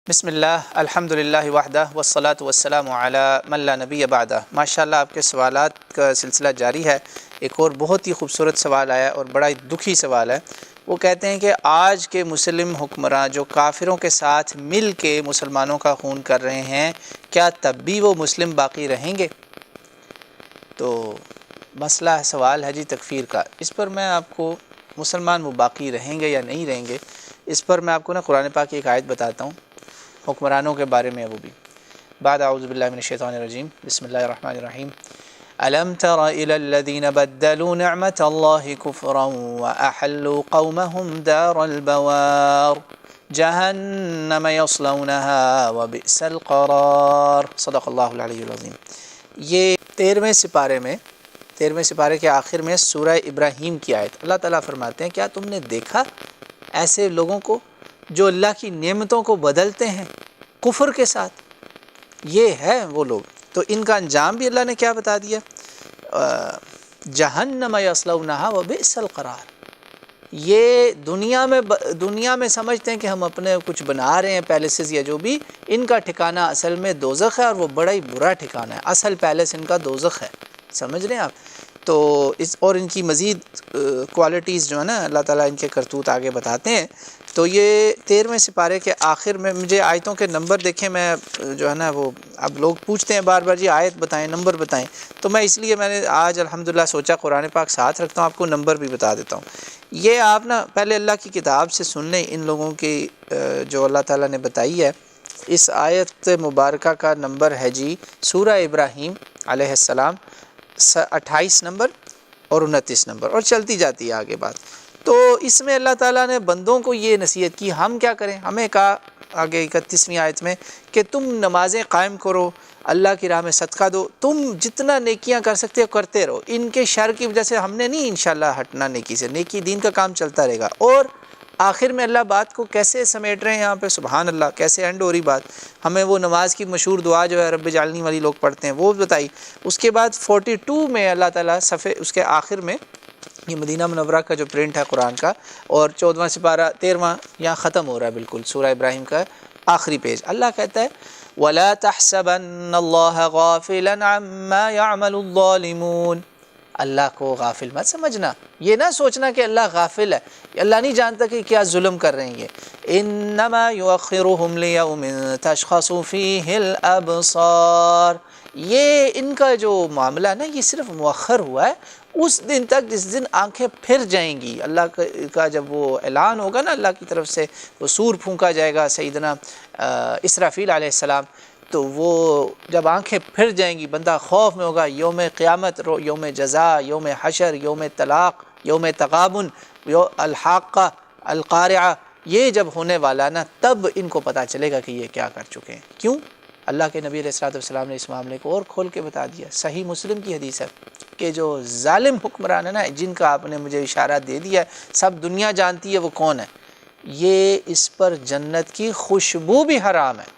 بسم اللہ الحمدللہ وحدہ والصلاة والسلام علی من لا نبی بعدہ۔ ماشاءاللہ آپ کے سوالات کا سلسلہ جاری ہے۔ ایک اور بہت ہی خوبصورت سوال آیا اور بڑا ہی دکھی سوال ہے۔ وہ کہتے ہیں کہ آج کے مسلم حکمراں جو کافروں کے ساتھ مل کے مسلمانوں کا خون کر رہے ہیں، کیا تب بھی وہ مسلم باقی رہیں گے؟ تو مسئلہ سوال ہے جی تکفیر کا۔ اس پر میں آپ کو مسلمان وہ باقی رہیں گے یا نہیں رہیں گے، اس پر میں آپ کو قرآن پاک کی ایک آیت بتاتا ہوں حکمرانوں کے بارے میں۔ وہ بھی بعد اعوذ باللہ من الشیطان الرجیم بسم اللہ الرحمن الرحیم الم تر الى الذین بدلوا نعمت اللہ کفرا واحلوا قومهم دار البوار جہنم یصلونها وبئس القرار۔ صدق اللہ العلی العظیم۔ یہ 13ویں سپارے کے آخر میں سورہ ابراہیم کی آیت۔ اللہ تعالیٰ فرماتے ہیں، کیا تم نے دیکھا ایسے لوگوں کو جو اللہ کی نعمتوں کو بدلتے ہیں کفر کے ساتھ؟ یہ ہے وہ لوگ۔ تو ان کا انجام بھی اللہ نے کیا بتا دیا؟ جہنم یصلونها وبئس القرار۔ یہ دنیا میں سمجھتے ہیں کہ ہم اپنے کچھ بنا رہے ہیں پیلسز یا جو بھی، ان کا ٹھکانہ اصل میں دوزخ ہے، اور وہ بڑا ہی برا ٹھکانہ ہے۔ اصل پیلس ان کا دوزخ ہے، سمجھ رہے ہیں آپ؟ تو اور ان کی مزید کوالٹیز جو ہے نا اللہ تعالیٰ ان کے کرتوت آگے بتاتے ہیں۔ تو یہ 13ویں سپارے کے آخر میں، مجھے آیتوں کے نمبر دیکھیں، میں جو ہے نا وہ اب لوگ پوچھتے ہیں بار بار جی آیت بتائیں، نمبر بتائیں، تو میں اس لیے میں نے آج الحمدللہ سوچا قرآن پاک ساتھ رکھتا ہوں، آپ کو نمبر بھی بتا دیتا ہوں۔ یہ آپ نا پہلے اللہ کی کتاب سے سن لیں ان لوگوں کی جو اللہ تعالیٰ نے بتائی ہے۔ اس آیت مبارکہ کا نمبر ہے جی سورہ ابراہیم علیہ السلام 28 نمبر اور 29 نمبر، اور چلتی جاتی ہے آگے بات۔ تو اس میں اللہ تعالیٰ نے بندوں کو یہ نصیحت کی، ہم کیا کریں؟ ہمیں کہا آگے 31ویں آیت میں کہ تم نمازیں قائم کرو، اللہ کی راہ میں صدقہ دو، تم جتنا نیکیاں کر سکتے ہو کرتے رہو۔ ان کے شر کی وجہ سے ہم نے نہیں انشاءاللہ ہٹنا نیکی سے، نیکی دین کا کام چلتا رہے گا۔ اور آخر میں اللہ بات کو کیسے سمیٹ رہے ہیں یہاں پہ، سبحان اللہ، کیسے اینڈ ہو رہی بات۔ ہمیں وہ نماز کی مشہور دعا جو ہے رب اجعلنی والی لوگ پڑھتے ہیں وہ بتائی۔ اس کے بعد 42 میں اللہ تعالیٰ صفحے اس کے آخر میں، یہ مدینہ منورہ کا جو پرنٹ ہے قرآن کا، اور 14واں سپارہ 13واں یہاں ختم ہو رہا ہے بالکل، سورہ ابراہیم کا آخری پیج۔ اللہ کہتا ہے وَلَا تَحْسَبَنَّ اللَّهَ غَافِلًا عَمَّا يَعْمَلُ الظَّالِمُونَ۔ اللہ کو غافل مت سمجھنا، یہ نہ سوچنا کہ اللہ غافل ہے، اللہ نہیں جانتا کہ کیا ظلم کر رہے ہیں یہ۔ انما یؤخرهم لیوم تشخص فیہ الابصار۔ یہ ان کا جو معاملہ نا یہ صرف مؤخر ہوا ہے اس دن تک جس دن آنکھیں پھر جائیں گی۔ اللہ کا جب وہ اعلان ہوگا نا اللہ کی طرف سے، وہ سور پھونکا جائے گا سیدنا اسرافیل علیہ السلام، تو وہ جب آنکھیں پھر جائیں گی بندہ خوف میں ہوگا۔ یوم قیامت، یوم جزا، یوم حشر، یوم طلاق، یوم تغابن، الحاقہ، القارعہ، یہ جب ہونے والا نا تب ان کو پتہ چلے گا کہ یہ کیا کر چکے ہیں۔ کیوں؟ اللہ کے نبی علیہ الصلوۃ والسلام نے اس معاملے کو اور کھول کے بتا دیا۔ صحیح مسلم کی حدیث ہے کہ جو ظالم حکمران ہے نا، جن کا آپ نے مجھے اشارہ دے دیا ہے، سب دنیا جانتی ہے وہ کون ہے، یہ اس پر جنت کی خوشبو بھی حرام ہے،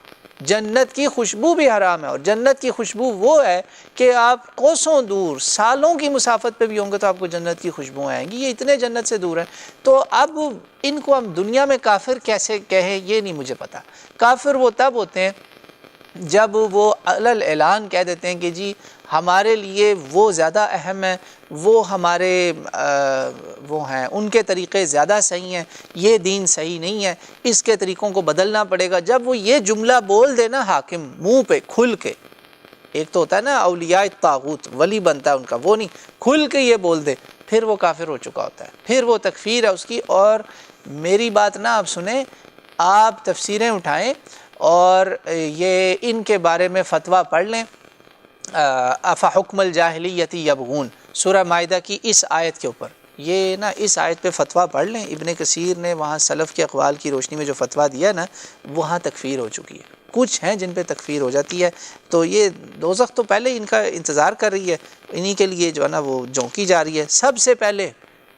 جنت کی خوشبو بھی حرام ہے۔ اور جنت کی خوشبو وہ ہے کہ آپ کوسوں دور، سالوں کی مسافت پہ بھی ہوں گے تو آپ کو جنت کی خوشبو آئیں گی، یہ اتنے جنت سے دور ہیں۔ تو اب ان کو ہم دنیا میں کافر کیسے کہیں یہ نہیں مجھے پتا۔ کافر وہ تب ہوتے ہیں جب وہ علل اعلان کہہ دیتے ہیں کہ جی ہمارے لیے وہ زیادہ اہم ہے، وہ ہمارے وہ ہیں، ان کے طریقے زیادہ صحیح ہیں، یہ دین صحیح نہیں ہے، اس کے طریقوں کو بدلنا پڑے گا۔ جب وہ یہ جملہ بول دے نا حاکم منہ پہ کھل کے، ایک تو ہوتا ہے نا اولیاء الطاغوت، ولی بنتا ہے ان کا، وہ نہیں، کھل کے یہ بول دے، پھر وہ کافر ہو چکا ہوتا ہے، پھر وہ تکفیر ہے اس کی۔ اور میری بات نا آپ سنیں، آپ تفسیریں اٹھائیں اور یہ ان کے بارے میں فتویٰ پڑھ لیں۔ افحکم الجاہلیت یبغون، سورہ مائدہ کی اس آیت کے اوپر، یہ نا اس آیت پہ فتویٰ پڑھ لیں۔ ابن کثیر نے وہاں سلف کے اقوال کی روشنی میں جو فتویٰ دیا نا، وہاں تکفیر ہو چکی ہے۔ کچھ ہیں جن پہ تکفیر ہو جاتی ہے، تو یہ دوزخ تو پہلے ان کا انتظار کر رہی ہے، انہی کے لیے جو ہے نا وہ جھونکی جا رہی ہے۔ سب سے پہلے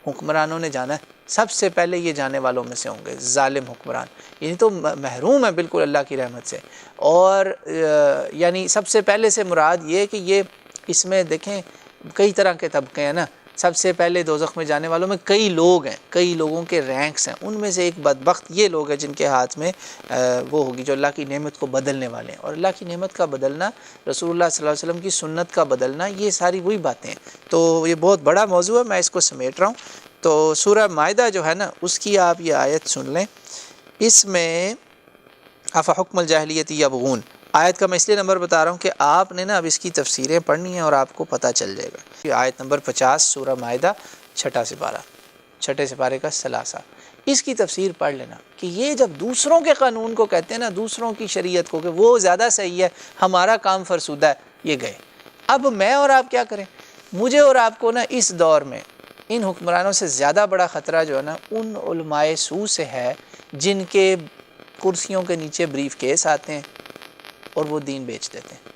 حکمرانوں نے جانا ہے، سب سے پہلے یہ جانے والوں میں سے ہوں گے ظالم حکمران، یعنی تو محروم ہے بالکل اللہ کی رحمت سے۔ اور یعنی سب سے پہلے سے مراد یہ کہ یہ اس میں دیکھیں کئی طرح کے طبقے ہیں نا، سب سے پہلے دوزخ میں جانے والوں میں کئی لوگ ہیں، کئی لوگوں کے رینکس ہیں، ان میں سے ایک بدبخت یہ لوگ ہیں جن کے ہاتھ میں وہ ہوگی جو اللہ کی نعمت کو بدلنے والے ہیں۔ اور اللہ کی نعمت کا بدلنا، رسول اللہ صلی اللہ علیہ وسلم کی سنت کا بدلنا، یہ ساری وہی باتیں ہیں۔ تو یہ بہت بڑا موضوع ہے، میں اس کو سمیٹ رہا ہوں۔ تو سورہ مائدہ جو ہے نا، اس کی آپ یہ آیت سن لیں، اس میں افحکم الجاہلیت یبغون، آیت کا میں اس لیے نمبر بتا رہا ہوں کہ آپ نے نا اب اس کی تفسیریں پڑھنی ہیں اور آپ کو پتہ چل جائے گا۔ یہ آیت نمبر 50 سورہ مائدہ، چھٹا سپارہ، چھٹے سپارے کا ثلاثہ، اس کی تفسیر پڑھ لینا کہ یہ جب دوسروں کے قانون کو کہتے ہیں نا، دوسروں کی شریعت کو کہ وہ زیادہ صحیح ہے، ہمارا کام فرسودہ ہے، یہ گئے۔ اب میں اور آپ کیا کریں؟ مجھے اور آپ کو نا اس دور میں ان حکمرانوں سے زیادہ بڑا خطرہ جو ہے نا ان علماء سو سے ہے جن کے کرسیوں کے نیچے بریف کیس آتے ہیں اور وہ دین بیچ دیتے ہیں،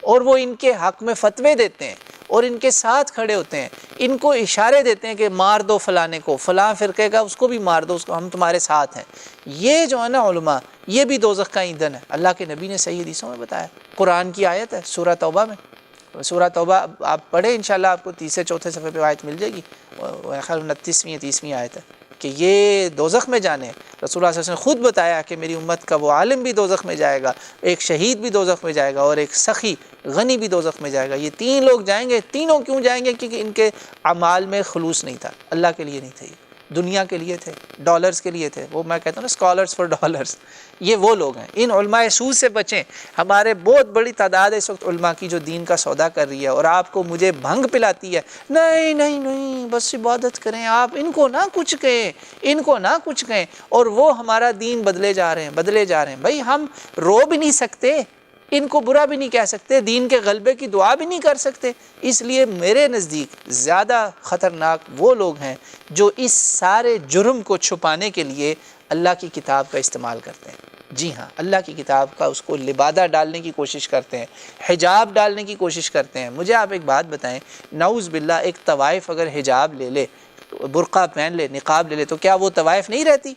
اور وہ ان کے حق میں فتوے دیتے ہیں اور ان کے ساتھ کھڑے ہوتے ہیں، ان کو اشارے دیتے ہیں کہ مار دو فلانے کو، فلاں فرقے کا اس کو بھی مار دو، اس کو، ہم تمہارے ساتھ ہیں۔ یہ جو ہے نا علماء، یہ بھی دوزخ کا ایندھن ہے۔ اللہ کے نبی نے صحیح حدیثوں میں بتایا، قرآن کی آیت ہے سورہ توبہ میں، سورہ توبہ آپ پڑھیں انشاءاللہ، آپ کو تیسرے چوتھے صفحے پہ آیت مل جائے گی، خیال 29ویں یا 30ویں آیت ہے کہ یہ دوزخ میں جانے۔ رسول اللہ صلی اللہ علیہ وسلم نے خود بتایا کہ میری امت کا وہ عالم بھی دوزخ میں جائے گا، ایک شہید بھی دوزخ میں جائے گا، اور ایک سخی غنی بھی دوزخ میں جائے گا۔ یہ تین لوگ جائیں گے۔ تینوں کیوں جائیں گے؟ کیونکہ ان کے اعمال میں خلوص نہیں تھا، اللہ کے لیے نہیں تھے، دنیا کے لیے تھے، ڈالرز کے لیے تھے۔ وہ میں کہتا ہوں نا، اسکالرز فار ڈالرز، یہ وہ لوگ ہیں۔ ان علماء سود سے بچیں۔ ہمارے بہت بڑی تعداد ہے اس وقت علماء کی جو دین کا سودا کر رہی ہے اور آپ کو مجھے بھنگ پلاتی ہے، نہیں نہیں نہیں بس عبادت کریں، آپ ان کو نہ کچھ کہیں، ان کو نہ کچھ کہیں، اور وہ ہمارا دین بدلے جا رہے ہیں، بدلے جا رہے ہیں۔ بھائی ہم رو بھی نہیں سکتے، ان کو برا بھی نہیں کہہ سکتے، دین کے غلبے کی دعا بھی نہیں کر سکتے۔ اس لیے میرے نزدیک زیادہ خطرناک وہ لوگ ہیں جو اس سارے جرم کو چھپانے کے لیے اللہ کی کتاب کا استعمال کرتے ہیں۔ جی ہاں، اللہ کی کتاب کا اس کو لبادہ ڈالنے کی کوشش کرتے ہیں، حجاب ڈالنے کی کوشش کرتے ہیں۔ مجھے آپ ایک بات بتائیں، نعوذ باللہ ایک طوائف اگر حجاب لے لے، برقع پہن لے، نقاب لے لے، تو کیا وہ طوائف نہیں رہتی؟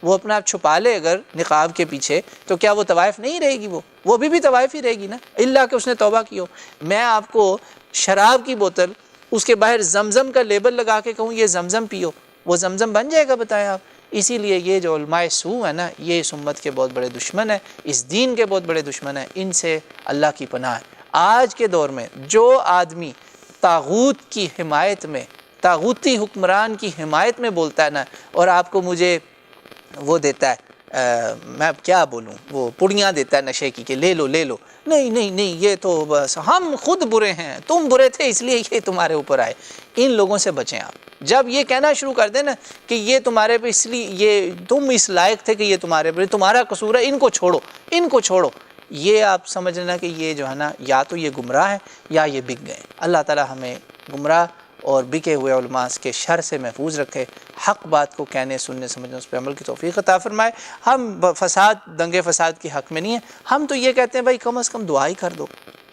وہ اپنا آپ چھپا لے اگر نقاب کے پیچھے، تو کیا وہ طوائف نہیں رہے گی؟ وہ بھی طوائف ہی رہے گی نا، اللہ کہ اس نے توبہ کی ہو۔ میں آپ کو شراب کی بوتل، اس کے باہر زمزم کا لیبل لگا کے کہوں یہ زمزم پیو، وہ زمزم بن جائے گا؟ بتائیں آپ۔ اسی لیے یہ جو علماء سو ہیں نا، یہ اس امت کے بہت بڑے دشمن ہیں، اس دین کے بہت بڑے دشمن ہیں، ان سے اللہ کی پناہ ہے۔ آج کے دور میں جو آدمی طاغوت کی حمایت میں، طاغوتی حکمران کی حمایت میں بولتا ہے نا، اور آپ کو مجھے وہ دیتا ہے، میں اب کیا بولوں، وہ پڑیاں دیتا ہے نشے کی کہ لے لو لے لو، نہیں نہیں نہیں یہ تو بس ہم خود برے ہیں، تم برے تھے اس لیے یہ تمہارے اوپر آئے۔ ان لوگوں سے بچیں آپ۔ جب یہ کہنا شروع کر دیں نا کہ یہ تمہارے پہ اس لیے، یہ تم اس لائق تھے کہ یہ تمہارے پہ، تمہارا قصور ہے، ان کو چھوڑو، ان کو چھوڑو، یہ آپ سمجھ لینا کہ یہ جو ہے نا، یا تو یہ گمراہ ہے یا یہ بک گئے۔ اللہ تعالی ہمیں گمراہ اور بکے ہوئے علماء کے شر سے محفوظ رکھے، حق بات کو کہنے، سننے، سمجھنے، اس پہ عمل کی توفیق عطا فرمائے۔ ہم فساد، دنگے فساد کے حق میں نہیں ہیں، ہم تو یہ کہتے ہیں بھائی کم از کم دعا ہی کر دو،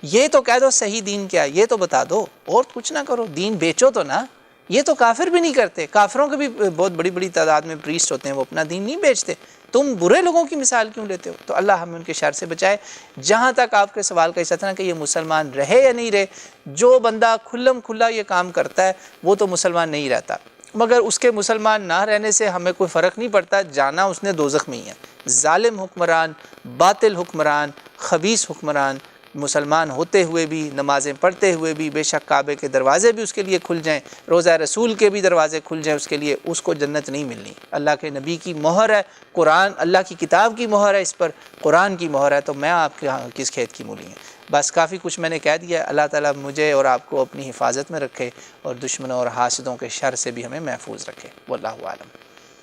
یہ تو کہہ دو صحیح دین کیا ہے، یہ تو بتا دو، اور کچھ نہ کرو، دین بیچو تو نا۔ یہ تو کافر بھی نہیں کرتے، کافروں کے بھی بہت بڑی بڑی تعداد میں پریسٹ ہوتے ہیں، وہ اپنا دین نہیں بیچتے، تم برے لوگوں کی مثال کیوں لیتے ہو؟ تو اللہ ہمیں ان کے شر سے بچائے۔ جہاں تک آپ کے سوال کا حصہ تھا نا کہ یہ مسلمان رہے یا نہیں رہے، جو بندہ کھلم کھلا یہ کام کرتا ہے وہ تو مسلمان نہیں رہتا، مگر اس کے مسلمان نہ رہنے سے ہمیں کوئی فرق نہیں پڑتا، جانا اس نے دوزخ میں ہی ہے۔ ظالم حکمران، باطل حکمران، خبیث حکمران، مسلمان ہوتے ہوئے بھی، نمازیں پڑھتے ہوئے بھی، بے شک کعبے کے دروازے بھی اس کے لیے کھل جائیں، روضہ رسول کے بھی دروازے کھل جائیں اس کے لیے، اس کو جنت نہیں ملنی۔ اللہ کے نبی کی مہر ہے، قرآن، اللہ کی کتاب کی مہر ہے اس پر، قرآن کی مہر ہے، تو میں آپ کے ہاں کس کھیت کی مولی ہیں؟ بس کافی کچھ میں نے کہہ دیا۔ اللہ تعالیٰ مجھے اور آپ کو اپنی حفاظت میں رکھے اور دشمنوں اور حاسدوں کے شر سے بھی ہمیں محفوظ رکھے۔ واللہ اعلم۔